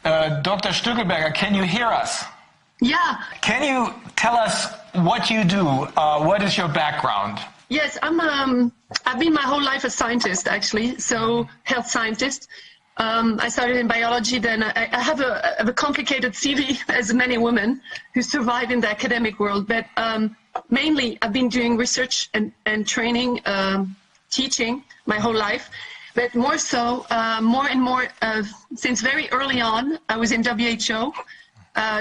Dr. Stückelberger, can you hear us? Yeah. Can you tell us what you do? What is your background? Yes, I've been my whole life a scientist, actually, so health scientist. I started in biology, then I have a complicated CV, as many women who survive in the academic world, but mainly I've been doing research and training, teaching my whole life, but more so, more and more, since very early on, I was in WHO,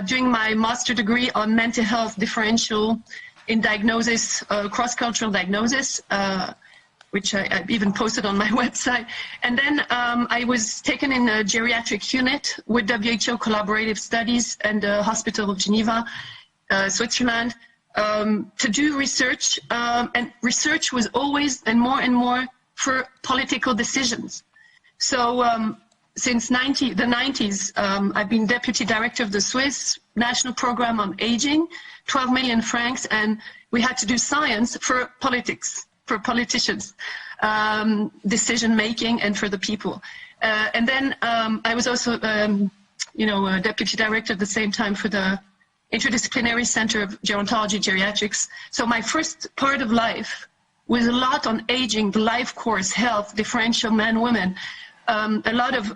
doing my master degree on mental health differential in diagnosis, cross-cultural diagnosis, which I even posted on my website. And then I was taken in a geriatric unit with WHO Collaborative Studies and the Hospital of Geneva, Switzerland, to do research. And research was always and more for political decisions. So since the 90s, I've been deputy director of the Swiss National Program on Aging, 12 million francs, and we had to do science for politics, for politicians, decision-making, and for the people. And then I was also, a deputy director at the same time for the Interdisciplinary Center of Gerontology Geriatrics. So my first part of life was a lot on aging, the life course, health, differential men, women, a lot of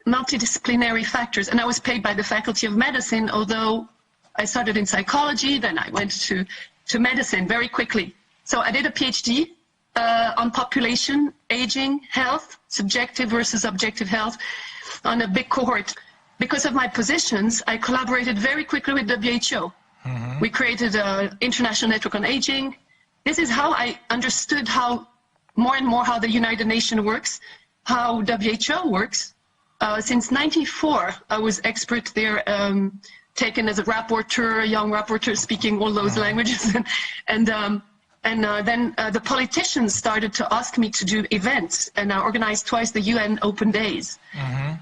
multidisciplinary factors. And I was paid by the Faculty of Medicine, although I started in psychology, then I went to medicine very quickly. So I did a PhD on population, aging, health, subjective versus objective health, on a big cohort. Because of my positions, I collaborated very quickly with WHO. Mm-hmm. We created an international network on aging. This is how I understood how more and more how the United Nations works, how WHO works. Since '94, I was expert there, taken as a rapporteur, a young rapporteur speaking all those languages. And then the politicians started to ask me to do events, and I organized twice the UN Open Days. Mm-hmm.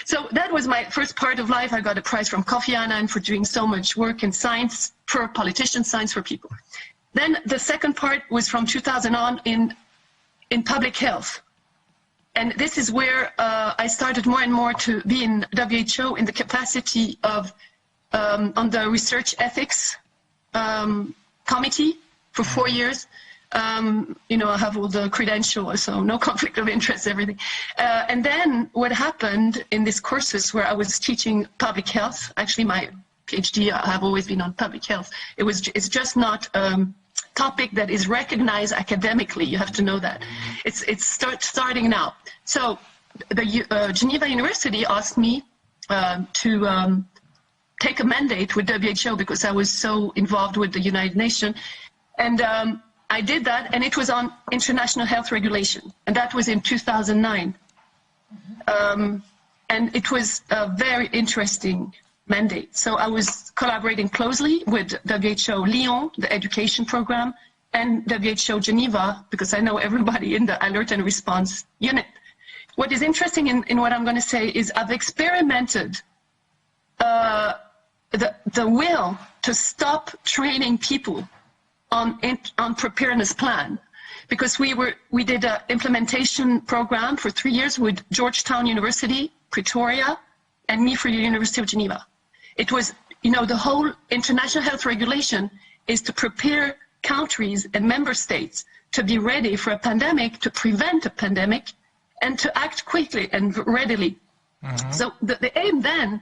So that was my first part of life. I got a prize from Kofi Annan for doing so much work in science for politicians, science for people. Then the second part was from 2000 on in public health. And this is where I started more and more to be in WHO in the capacity of on the research ethics committee for 4 years. I have all the credentials, so no conflict of interest, everything. And then what happened in these courses where I was teaching public health, actually my PhD, I have always been on public health. It's just not topic that is recognized academically. You have to know that. It's starting now. So the Geneva University asked me to take a mandate with WHO because I was so involved with the United Nations. And I did that, and it was on international health regulation, and that was in 2009. And it was a very interesting mandate. So I was collaborating closely with WHO Lyon, the education program, and WHO Geneva, because I know everybody in the alert and response unit. What is interesting in what I'm going to say is I've experimented the will to stop training people on preparedness plan, because we did an implementation program for 3 years with Georgetown University, Pretoria, and me for the University of Geneva. It was, the whole international health regulation is to prepare countries and member states to be ready for a pandemic, to prevent a pandemic, and to act quickly and readily. Mm-hmm. So the aim then,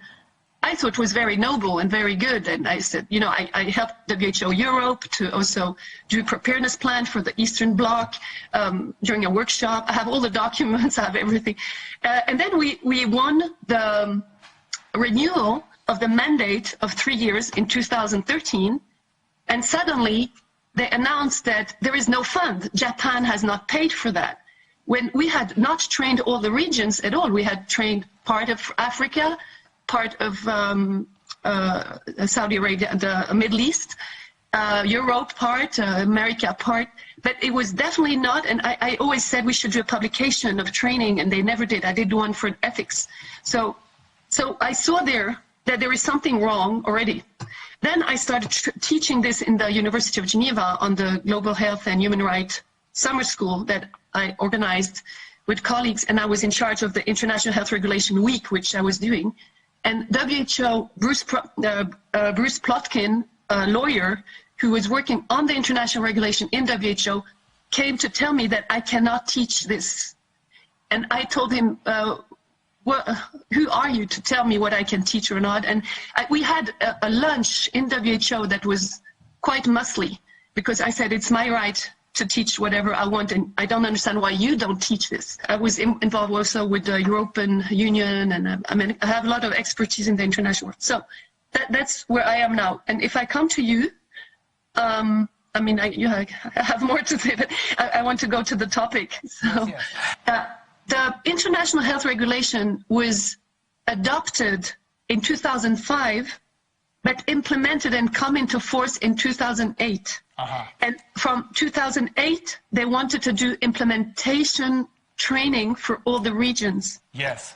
I thought, was very noble and very good. And I said, I helped WHO Europe to also do a preparedness plan for the Eastern Bloc during a workshop. I have all the documents, I have everything. And then we won the renewal of the mandate of 3 years in 2013. And suddenly they announced that there is no fund. Japan has not paid for that. When we had not trained all the regions at all, we had trained part of Africa, part of Saudi Arabia, the Middle East, Europe part, America part, but it was definitely not, and I always said we should do a publication of training, and they never did. I did one for ethics. So I saw there that there is something wrong already. Then I started teaching this in the University of Geneva on the Global Health and Human Rights Summer School that I organized with colleagues, and I was in charge of the International Health Regulation Week, which I was doing. And WHO, Bruce Plotkin, a lawyer who was working on the international regulation in WHO, came to tell me that I cannot teach this. And I told him, who are you to tell me what I can teach or not? And we had a lunch in WHO that was quite muscly, because I said it's my right to teach whatever I want, and I don't understand why you don't teach this. I was involved also with the European Union, and I have a lot of expertise in the international world. So that's where I am now. And if I come to you, I have more to say, but I want to go to the topic. So, the International Health Regulation was adopted in 2005, but implemented and come into force in 2008. And from 2008, they wanted to do implementation training for all the regions. Yes.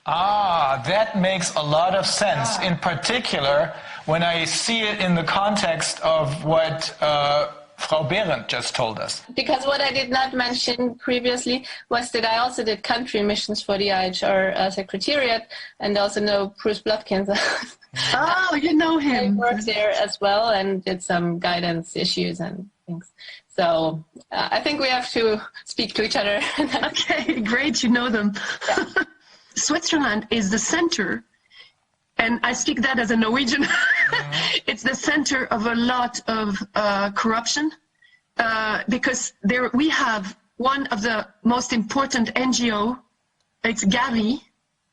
That makes a lot of sense. In particular, when I see it in the context of what Frau Behrendt just told us. Because what I did not mention previously was that I also did country missions for the IHR Secretariat, and also know Bruce Plotkin. Oh, you know him. I worked there as well and did some guidance issues and things. So I think we have to speak to each other. Okay, great, you know them. Yeah. Switzerland is the center, and I speak that as a Norwegian. It's the center of a lot of corruption, because there we have one of the most important NGO, it's Gavi,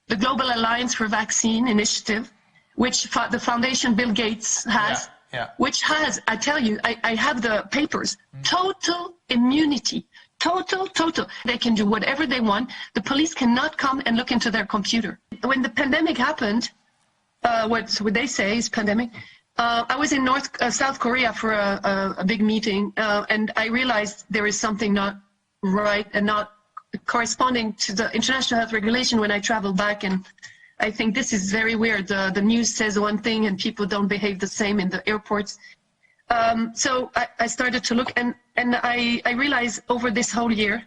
the Global Alliance for Vaccine Initiative, which the foundation Bill Gates has, which has, I tell you, I have the papers, total immunity. Total. They can do whatever they want. The police cannot come and look into their computer. When the pandemic happened, what they say is pandemic, I was in South Korea for a big meeting, and I realized there is something not right and not corresponding to the international health regulation when I traveled back. And I think this is very weird. The news says one thing and people don't behave the same in the airports. So I started to look, and I realized over this whole year,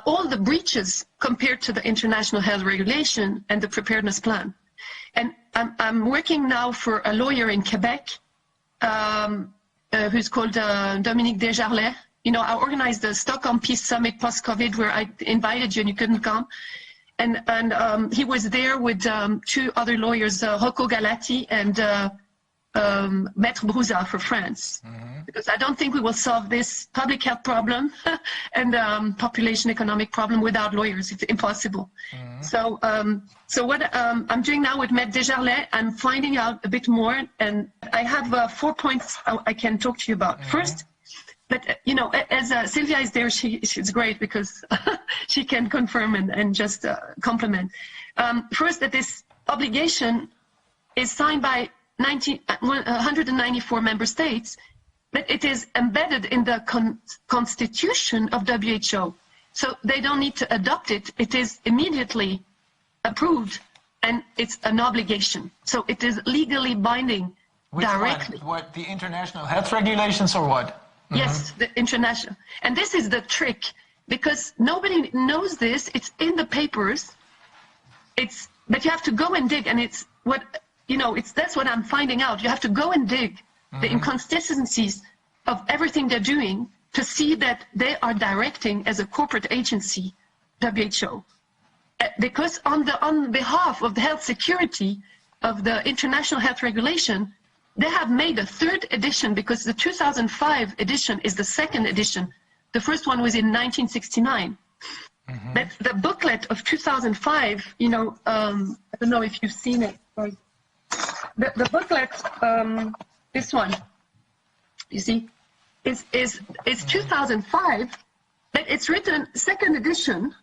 all the breaches compared to the international health regulation and the preparedness plan. And I'm working now for a lawyer in Quebec, who's called Dominique Desjarlais. You know, I organized the Stockholm Peace Summit post-COVID, where I invited you and you couldn't come. And he was there with two other lawyers, Rocco Galati and Maître Brouza for France. Because I don't think we will solve this public health problem and population economic problem without lawyers. It's impossible. So what I'm doing now with Maître Desjarlais, I'm finding out a bit more, and I have 4 points I can talk to you about. First, but you know, as Sylvia is there, she's great because she can confirm and just compliment. First, that this obligation is signed by 194 member states, but it is embedded in the constitution of WHO. So they don't need to adopt it. It is immediately approved, and it's an obligation. So it is legally binding. Which directly. What, the international health regulations or what? Yes, the international. And this is the trick, because nobody knows this. It's in the papers. But you have to go and dig, and it's what, you know, that's what I'm finding out. You have to go and dig the inconsistencies of everything they're doing to see that they are directing as a corporate agency, WHO. Because on behalf of the health security of the international health regulation, they have made a third edition, because the 2005 edition is the second edition. The first one was in 1969. But the booklet of 2005, you know, I don't know if you've seen it. The booklet, this one, you see, it's 2005, but it's written second edition,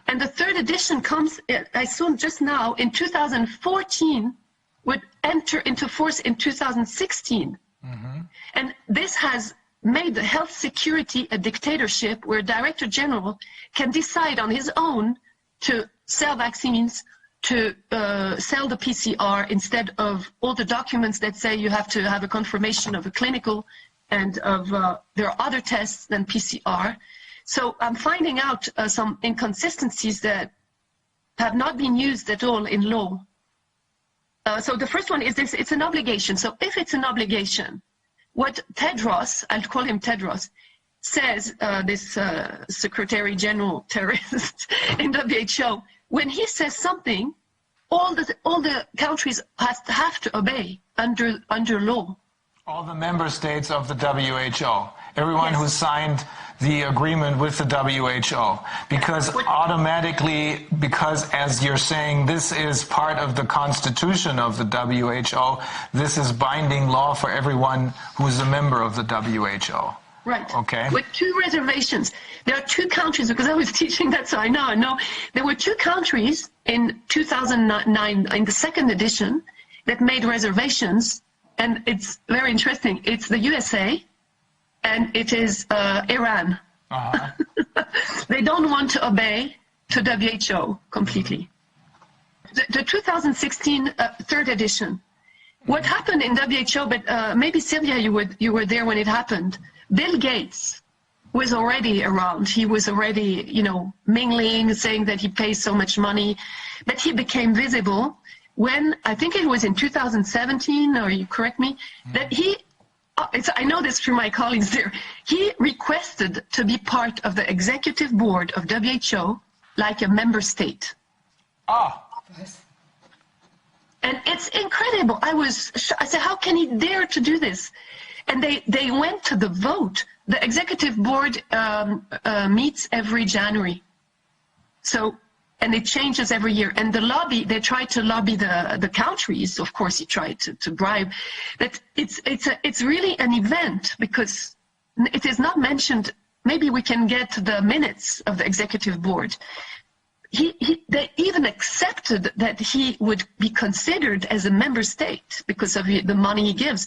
and the third edition comes, I saw just now, in 2014, would enter into force in 2016. And this has made the health security a dictatorship where Director General can decide on his own to sell vaccines, to sell the PCR instead of all the documents that say you have to have a confirmation of a clinical and of there are other tests than PCR. So I'm finding out some inconsistencies that have not been used at all in law. So the first one is this, it's an obligation. So if it's an obligation, what Tedros, I'll call him Tedros, says, this Secretary General terrorist in WHO, when he says something, all the countries have to obey under law. All the member states of the WHO, everyone Yes. who signed the agreement with the WHO, because automatically, because as you're saying, this is part of the constitution of the WHO, this is binding law for everyone who's a member of the WHO. Right. Okay. With two reservations. There are two countries, because I was teaching that, so I know. There were two countries in 2009, in the second edition, that made reservations, and it's very interesting. It's the USA, and it is Iran. Uh-huh. They don't want to obey to WHO completely. The 2016 third edition. What happened in WHO, but maybe Sylvia, you were there when it happened. Bill Gates was already around. He was already, mingling, saying that he pays so much money, but he became visible when, I think it was in 2017, or you correct me, that I know this through my colleagues there, he requested to be part of the executive board of WHO like a member state. Ah. And it's incredible. I said, how can he dare to do this? And they went to the vote. The executive board meets every January. So, and it changes every year. And they try to lobby the countries. Of course, he tried to bribe. But it's really an event because it is not mentioned. Maybe we can get the minutes of the executive board. They even accepted that he would be considered as a member state because of the money he gives.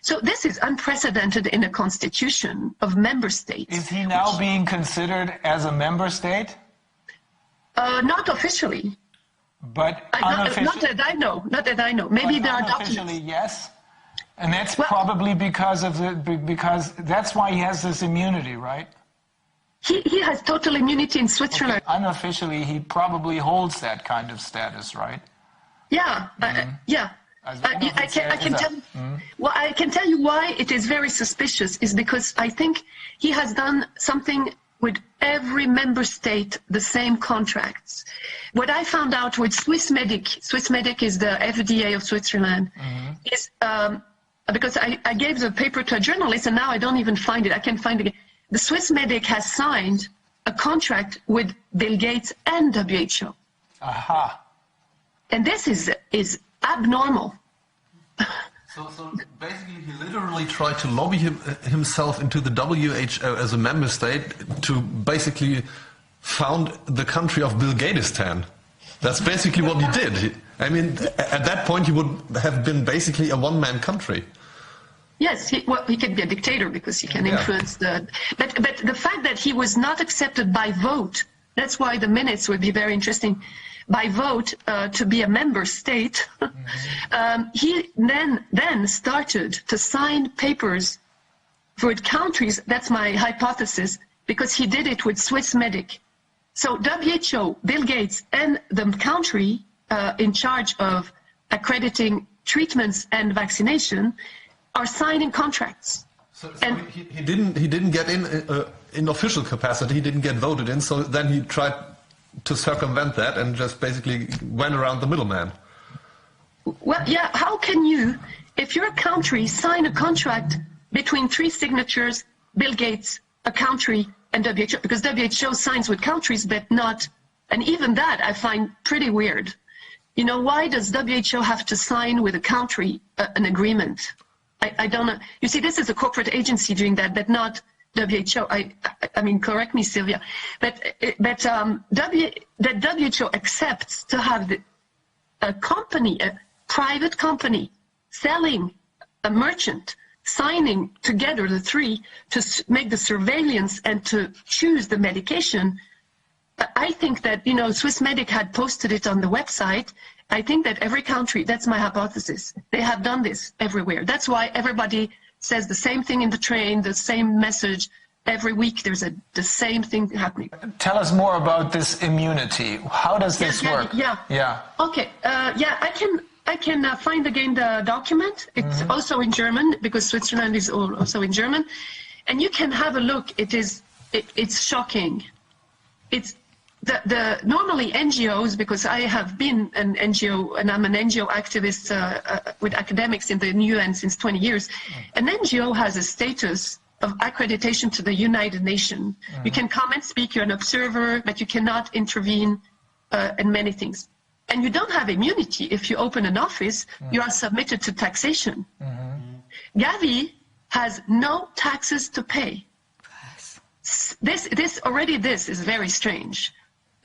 So this is unprecedented in a constitution of member states. Is he now being considered as a member state? Not officially. But unofficially? Not that I know. Not that I know. Maybe there are unofficially, documents. yes. And that's probably because that's why he has this immunity, right? He has total immunity in Switzerland. Okay. Unofficially, he probably holds that kind of status, right? Yeah, yeah. I can tell. Well, I can tell you why it is very suspicious is because I think he has done something with every member state, the same contracts. What I found out with Swissmedic is the FDA of Switzerland, is because I gave the paper to a journalist and now I don't even find it. I can't find it. The Swissmedic has signed a contract with Bill Gates and WHO. Aha. And this is abnormal. So basically he literally tried to lobby himself into the WHO as a member state to basically found the country of Bill Gatestan. That's basically what he did. I mean, at that point he would have been basically a one-man country. Yes, he can be a dictator because he can influence the... But the fact that he was not accepted by vote, that's why the minutes would be very interesting. By vote to be a member state, he then started to sign papers for countries. That's my hypothesis, because he did it with Swissmedic. So WHO, Bill Gates, and the country in charge of accrediting treatments and vaccination are signing contracts. So he didn't get in official capacity. He didn't get voted in. So then he tried to circumvent that and just basically went around the middleman. Well, yeah. How can you, if you're a country, sign a contract between three signatures, Bill Gates, a country, and WHO? Because WHO signs with countries, but not, and even that I find pretty weird. Why does WHO have to sign with a country an agreement? I don't know. You see, this is a corporate agency doing that, but not WHO. I mean, correct me, Sylvia. But that WHO accepts to have a company, a private company, selling a merchant, signing together the three to make the surveillance and to choose the medication. I think that, Swissmedic had posted it on the website. I think that every country, that's my hypothesis, they have done this everywhere. That's why everybody says the same thing in the train, the same message. every week there's the same thing happening. Tell us more about this immunity. How does this work? Yeah. Okay. I can find again the document. It's also in German because Switzerland is also in German, and you can have a look. It's shocking. It's the normally NGOs, because I have been an NGO and I'm an NGO activist with academics in the UN since 20 years. An NGO has a status of accreditation to the United Nations. You can come and speak, you're an observer, but you cannot intervene in many things. And you don't have immunity. If you open an office, you are submitted to taxation. Gavi has no taxes to pay. This is very strange.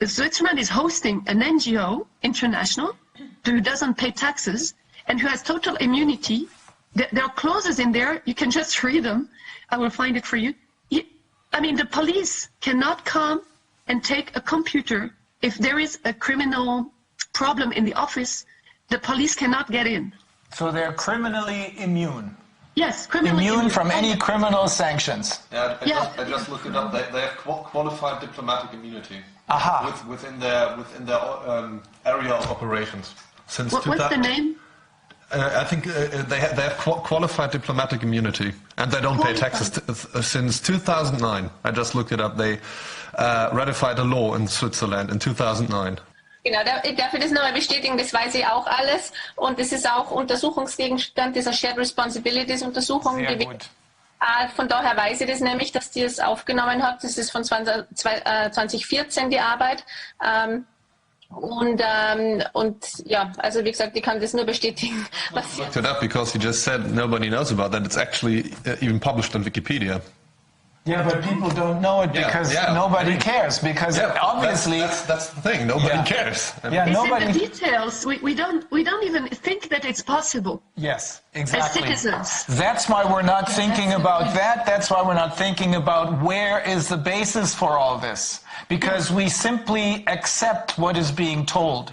Switzerland is hosting an NGO, international, who doesn't pay taxes and who has total immunity. There are clauses in there. You can just read them. I will find it for you. The police cannot come and take a computer. If there is a criminal problem in the office, the police cannot get in. So they're criminally immune. Yes, criminally immune from any criminal sanctions. Yeah, I just looked it up. They have qualified diplomatic immunity within their area of operations. Since what's the name? I think they have qualified diplomatic immunity, and they don't pay taxes since 2009. I just looked it up. They ratified a law in Switzerland in 2009. Genau, darf ich das nochmal bestätigen, das weiß ich auch alles und das ist auch Untersuchungsgegenstand dieser Shared Responsibilities Untersuchung. Von daher weiß ich das nämlich, dass die es aufgenommen hat. Das ist von 2014 die Arbeit. Und ja, also wie gesagt, ich kann das nur bestätigen. I looked it up because you just said nobody knows about that. It's actually even published on Wikipedia. Yeah, but people don't know it because nobody cares. Because obviously that's the thing. Nobody cares. Nobody. In the details. We don't even think that it's possible. Yes, exactly. As citizens. That's why we're not thinking about that. That's why we're not thinking about where is the basis for all this. Because we simply accept what is being told.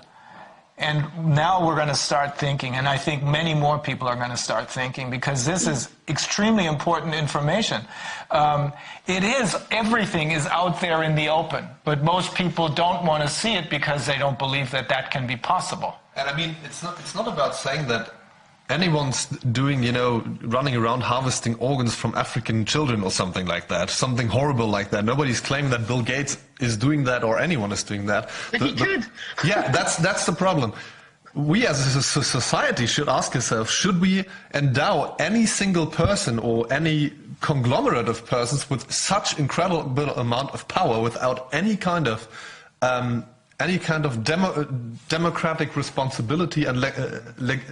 And now we're going to start thinking, and I think many more people are going to start thinking, because this is extremely important information. Everything is out there in the open, but most people don't want to see it because they don't believe that that can be possible. And I mean, it's not about saying that anyone's doing, running around harvesting organs from African children or something like that, something horrible like that. Nobody's claiming that Bill Gates is doing that or anyone is doing that. But he could. Yeah, that's the problem. We as a society should ask ourselves, should we endow any single person or any conglomerate of persons with such incredible amount of power without any kind of democratic responsibility and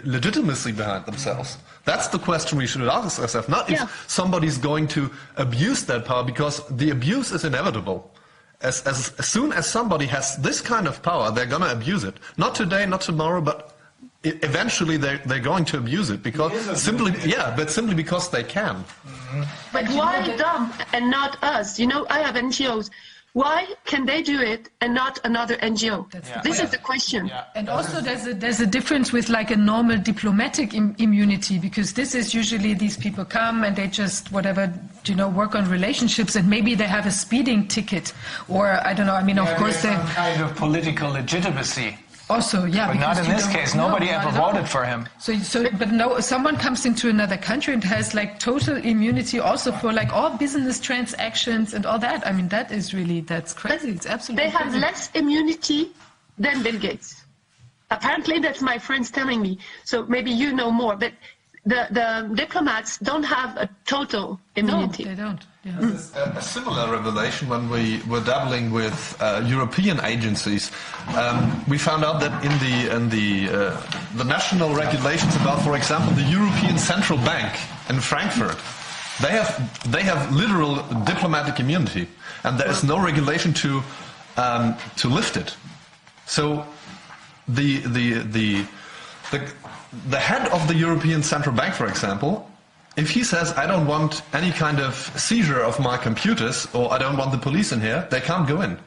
legitimacy behind themselves? That's the question we should ask ourselves, not if somebody's going to abuse that power, because the abuse is inevitable. As soon as somebody has this kind of power, they're going to abuse it. Not today, not tomorrow, but eventually they're going to abuse it because simply because they can. Mm-hmm. But why them and not us? I have NGOs. Why can they do it and not another NGO? This is the question. Yeah. And also there's a difference with like a normal diplomatic immunity, because this is usually these people come and they just work on relationships, and maybe they have a speeding ticket, or I don't know. I mean, of course they some kind of political legitimacy. Also, but not in this case. Nobody ever voted for him. Someone comes into another country and has like total immunity also for like all business transactions and all that. I mean, that's crazy. It's absolutely. They have crazy. less immunity than Bill Gates. Apparently, that's my friends telling me. So maybe you know more, but the diplomats don't have a total immunity. No, they don't. Yeah. A similar revelation when we were dabbling with European agencies. We found out that in the national regulations about, for example, the European Central Bank in Frankfurt, they have literal diplomatic immunity, and there is no regulation to lift it. So the head of the European Central Bank, for example, if he says, I don't want any kind of seizure of my computers, or I don't want the police in here, they can't go in.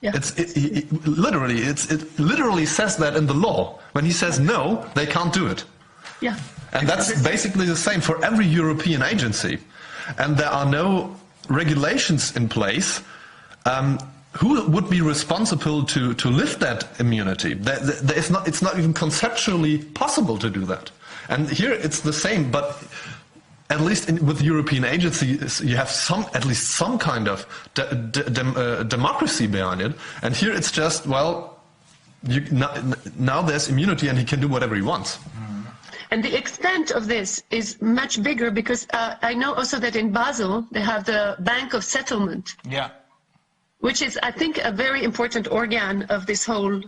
Yeah. It literally says that in the law. When he says no, they can't do it. Yeah. And that's basically the same for every European agency. And there are no regulations in place, who would be responsible to lift that immunity? It's not even conceptually possible to do that. And here it's the same, but at least with European agencies, you have at least some kind of democracy behind it. And here it's just, well, now there's immunity and he can do whatever he wants. And the extent of this is much bigger because I know also that in Basel they have the Bank of Settlement. Yeah. Which is, I think, a very important organ of this whole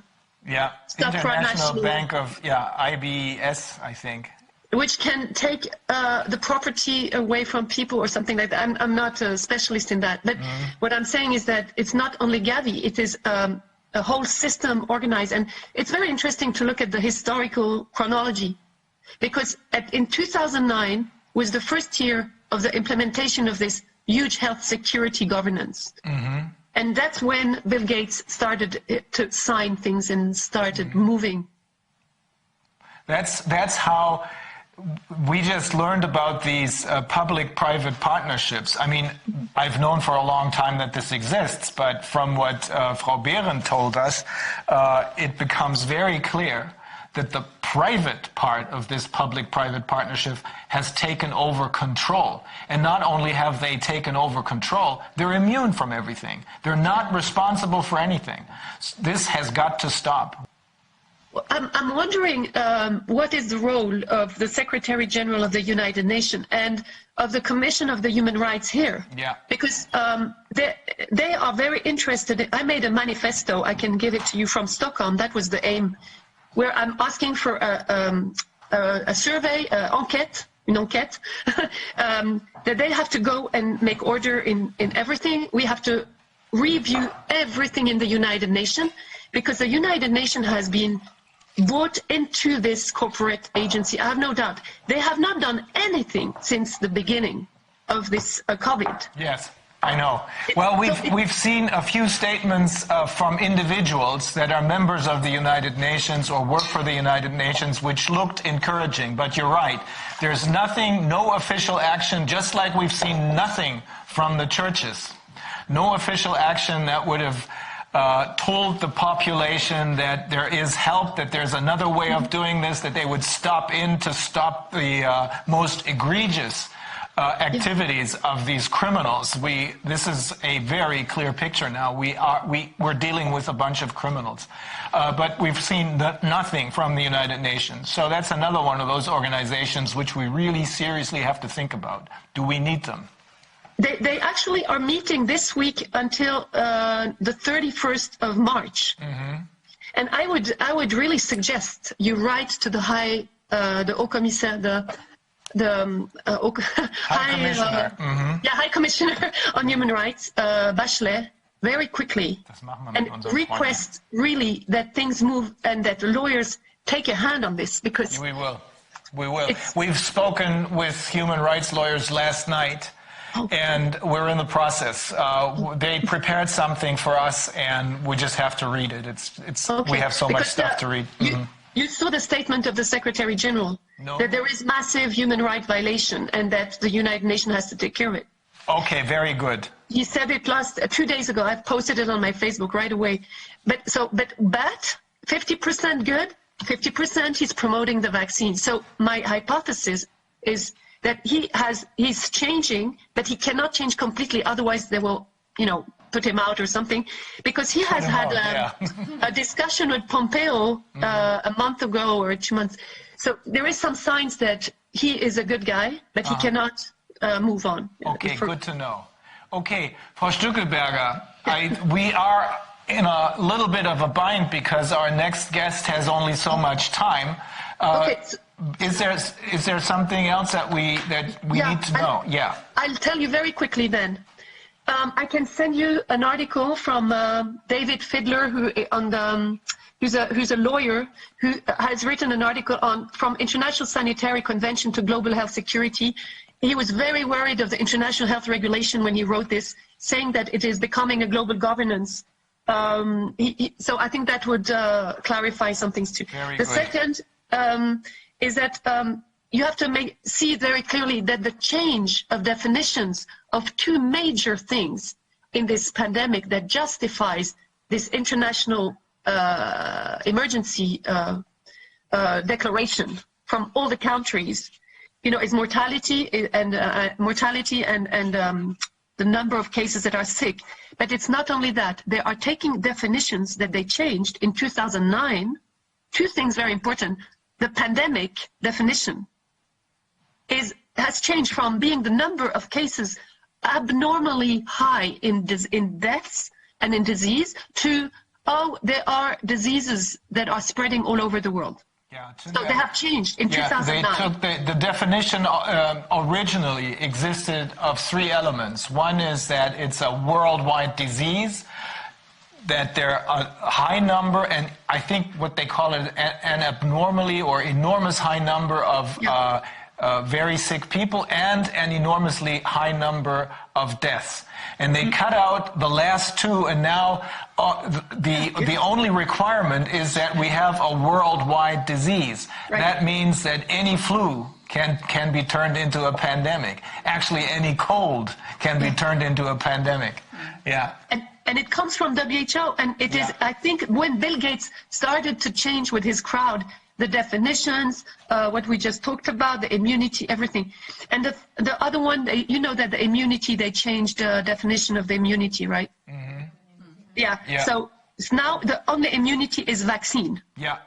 stuff. International Bank of, IBS, I think. Which can take the property away from people or something like that. I'm not a specialist in that. But what I'm saying is that it's not only Gavi, it is a whole system organized. And it's very interesting to look at the historical chronology. Because in 2009 was the first year of the implementation of this huge health security governance. And that's when Bill Gates started to sign things and started moving. That's how we just learned about these public-private partnerships. I mean, I've known for a long time that this exists, but from what Frau Behrendt told us, it becomes very clear that the private part of this public-private partnership has taken over control. And not only have they taken over control, they're immune from everything. They're not responsible for anything. This has got to stop. Well, I'm wondering what is the role of the Secretary General of the United Nations and of the Commission of the Human Rights here? Yeah. Because they are very interested. I made a manifesto. I can give it to you from Stockholm. That was the aim, where I'm asking for a survey, enquête, that they have to go and make order in everything. We have to review everything in the United Nations, because the United Nations has been brought into this corporate agency. I have no doubt. They have not done anything since the beginning of this COVID. Yes. I know. Well, we've seen a few statements from individuals that are members of the United Nations or work for the United Nations, which looked encouraging. But you're right. There's nothing, no official action, just like we've seen nothing from the churches. No official action that would have told the population that there is help, that there's another way of doing this, that they would stop in to stop the most egregious activities of these criminals. This is a very clear picture now. We're dealing with a bunch of criminals, but we've seen nothing from the United Nations. So that's another one of those organizations which we really seriously have to think about. Do we need them? They actually are meeting this week until the 31st of March. And I would really suggest you write to the the Haut Commissaire, High Commissioner on Human Rights, Bachelet, very quickly, and request really that things move and that lawyers take a hand on this, because we will. We've spoken with human rights lawyers last night, and we're in the process. They prepared something for us, and we just have to read it. We have so much stuff to read. You saw the statement of the Secretary General that there is massive human rights violation and that the United Nations has to take care of it. Okay, very good. He said it 2 days ago. I've posted it on my Facebook right away. But 50% good, 50% he's promoting the vaccine. So my hypothesis is that he's changing, but he cannot change completely. Otherwise, they will, put him out or something, because he has had a discussion with Pompeo a month ago or 2 months. So there is some signs that he is a good guy, but he cannot move on. Okay, good to know. Okay, Frau Stückelberger, we are in a little bit of a bind because our next guest has only so much time. Is there something else that we need to know? I'll tell you very quickly then. I can send you an article from David Fiedler, who's a lawyer, who has written an article from International Sanitary Convention to Global Health Security. He was very worried of the International Health Regulation when he wrote this, saying that it is becoming a global governance. So I think that would clarify some things too. The second is that you have to see very clearly that the change of definitions of two major things in this pandemic that justifies this international emergency declaration from all the countries, is mortality and the number of cases that are sick. But it's not only that. They are taking definitions that they changed in 2009. Two things very important. The pandemic definition has changed from being the number of cases abnormally high in deaths and in disease to, there are diseases that are spreading all over the world. Yeah, so they have changed in 2009. They took the definition originally existed of three elements. One is that it's a worldwide disease, that there are a high number, and I think what they call it an abnormally or enormous high number of very sick people and an enormously high number of deaths. And they cut out the last two, and now the only requirement is that we have a worldwide disease. Right. That means that any flu can be turned into a pandemic. Actually, any cold can be turned into a pandemic. Yeah. And it comes from WHO, and it is, I think, when Bill Gates started to change with his crowd, the definitions, what we just talked about, the immunity, everything. And the other one, that the immunity, they changed the definition of the immunity, right? Mm-hmm. Yeah. So now the only immunity is vaccine. Ja,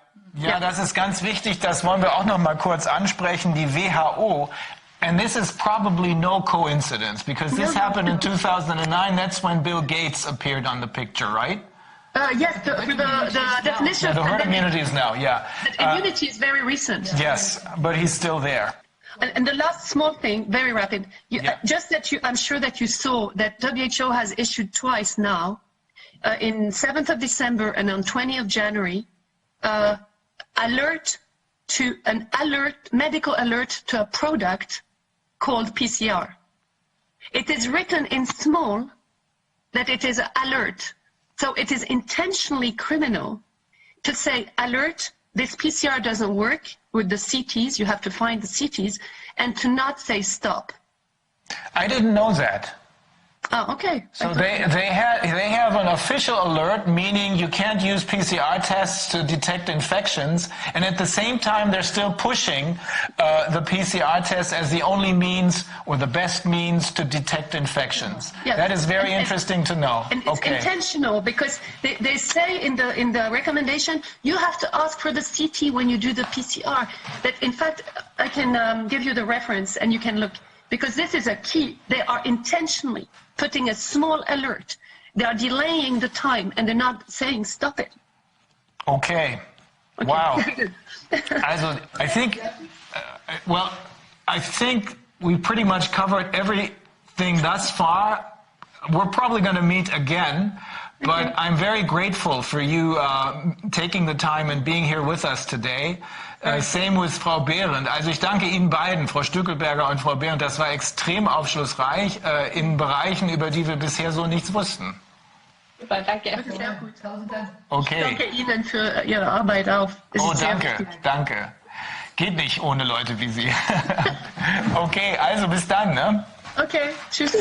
das ist ganz wichtig, das wollen wir auch noch mal kurz ansprechen, die WHO. And this is probably no coincidence, because this happened in 2009. That's when Bill Gates appeared on the picture, right? Yes, the definition of the herd immunity is now, But immunity is very recent. Yes, but he's still there. And the last small thing, very rapid, I'm sure that you saw that WHO has issued twice now, in 7th of December and on 20th of January, medical alert to a product called PCR. It is written in small that it is an alert. So it is intentionally criminal to say, alert, this PCR doesn't work with the CTs, you have to find the CTs, and to not say stop. I didn't know that. Oh, okay. So they have an official alert, meaning you can't use PCR tests to detect infections, and at the same time they're still pushing the PCR test as the only means or the best means to detect infections. Yes. That is very interesting to know. And it's intentional, because they say in the recommendation you have to ask for the CT when you do the PCR. That in fact I can give you the reference and you can look. Because this is a key. They are intentionally putting a small alert. They are delaying the time, and they're not saying stop it. Okay. Wow. Also, I think we pretty much covered everything thus far. We're probably going to meet again, but I'm very grateful for you taking the time and being here with us today. Same with Frau Behrendt. Also ich danke Ihnen beiden, Frau Stückelberger und Frau Behrendt. Das war extrem aufschlussreich in Bereichen, über die wir bisher so nichts wussten. Super, danke. Sehr gut. Okay. Ich danke Ihnen für Ihre Arbeit auch. Danke. Geht nicht ohne Leute wie Sie. Okay, also bis dann, ne? Okay, tschüss.